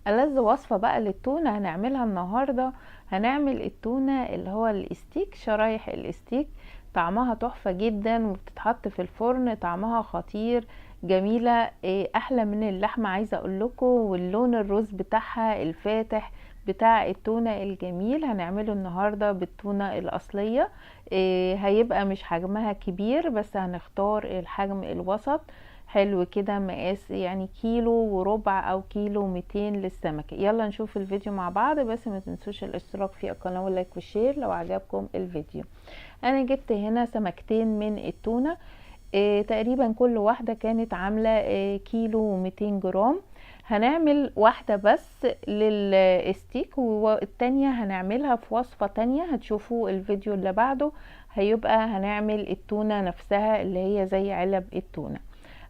ألذ وصفة بقى للتونة هنعملها النهاردة. هنعمل التونة اللي هو الاستيك، شرايح الاستيك. طعمها تحفة جدا وبتتحط في الفرن، طعمها خطير، جميلة، احلى من اللحمة عايزة اقولكم. واللون الروز بتاعها الفاتح بتاع التونة الجميل هنعمله النهاردة بالتونة الاصلية. هيبقى مش حجمها كبير، بس هنختار الحجم الوسط حلو كده، مقاس يعني كيلو وربع او كيلو 200 للسمكة. يلا نشوف الفيديو مع بعض، بس ما تنسوش الاشتراك في القناة واللايك والشير لو عجبكم الفيديو. انا جبت هنا سمكتين من التونة، تقريبا كل واحدة كانت عاملة كيلو و200 جرام. هنعمل واحدة بس للستيك والتانية هنعملها في وصفة تانية، هتشوفوا الفيديو اللي بعده هيبقى هنعمل التونة نفسها اللي هي زي علب التونة.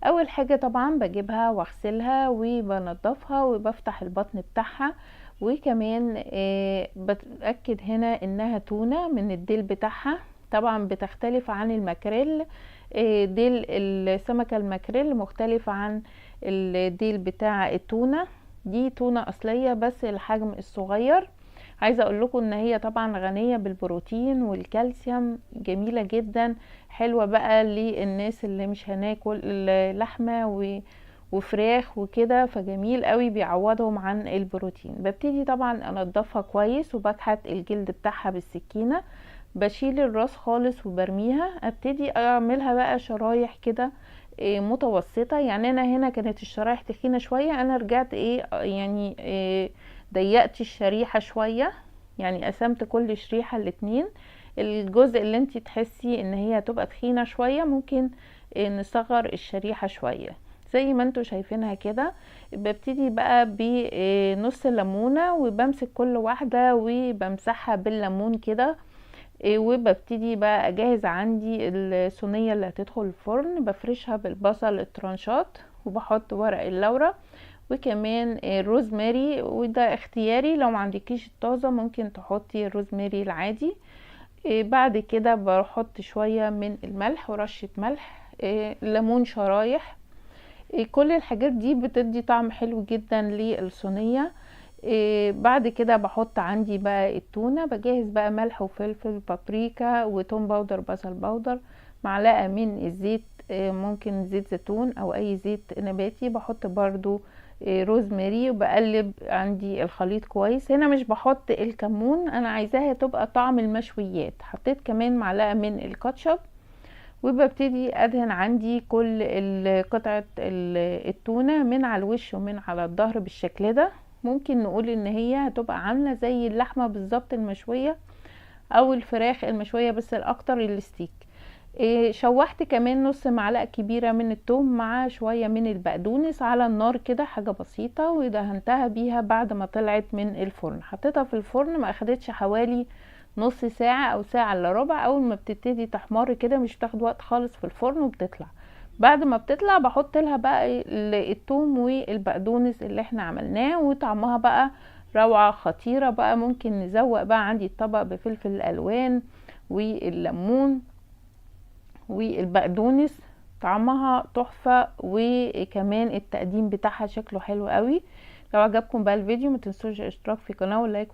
اول حاجة طبعا بجيبها واغسلها وبنضفها وبفتح البطن بتاعها، وكمان بتأكد هنا انها تونة من الديل بتاعها. طبعا بتختلف عن الماكريل، ديل السمكة الماكريل مختلف عن الديل بتاع التونة. دي تونة اصلية بس الحجم الصغير. عايزة اقول لكم ان هي طبعا غنية بالبروتين والكالسيوم، جميلة جدا، حلوة بقى للناس اللي مش هناكل لحمة وفراخ وكده، فجميل قوي بيعوضهم عن البروتين. ببتدي طبعا انضفها كويس وبكحت الجلد بتاعها بالسكينة، بشيل الراس خالص وبرميها. ابتدي اعملها بقى شرايح كده متوسطة. يعني انا هنا كانت الشرايح تخينة شوية، انا رجعت يعني ضيقت الشريحة شوية، يعني قسمت كل شريحة الاتنين. الجزء اللي انت تحسي ان هي تبقى تخينة شوية ممكن نصغر الشريحة شوية زي ما انتوا شايفينها كده. ببتدي بقى بنص ليمونة وبمسك كل واحدة وبمسحها بالليمون كده. وببتدي بقى اجهز عندي الصينية اللي هتدخل الفرن، بفرشها بالبصل الترانشات وبحط ورق اللورة وكمان الروزماري، وده اختياري، لو ما عندكيش الطازة ممكن تحطي الروزماري العادي. بعد كده بحط شوية من الملح ورشة ملح، ليمون شرايح. كل الحاجات دي بتدي طعم حلو جدا للصينية. بعد كده بحط عندي بقى التونة، بجهز بقى ملح وفلفل بابريكا وتوم باودر بصل باودر، معلقة من الزيت، ممكن زيت زيتون او اي زيت نباتي. بحط برضو روزماري وبقلب عندي الخليط كويس. هنا مش بحط الكمون، انا عايزاها تبقى طعم المشويات. حطيت كمان معلقة من الكاتشب وببتدي ادهن عندي كل قطعة التونة من على الوش ومن على الظهر بالشكل ده. ممكن نقول ان هي هتبقى عاملة زي اللحمة بالظبط المشوية او الفراخ المشوية، بس الاكتر الستيك. شوحت كمان نص معلقة كبيرة من التوم مع شوية من البقدونس على النار كده، حاجة بسيطة، ودهنتها بيها بعد ما طلعت من الفرن. حطيتها في الفرن ما اخدتش حوالي نص ساعة او ساعة الا ربع. اول ما بتبتدي تحمر كده مش بتاخد وقت خالص في الفرن وبتطلع. بعد ما بتطلع بحط لها بقى التوم والبقدونس اللي احنا عملناه، وطعمها بقى روعة خطيرة بقى. ممكن نزوق بقى عندي الطبق بفلفل الالوان والليمون والبقدونس، طعمها تحفة، وكمان التقديم بتاعها شكله حلو قوي. لو عجبكم بقى الفيديو ما تنسوش الاشتراك في القناة واللايك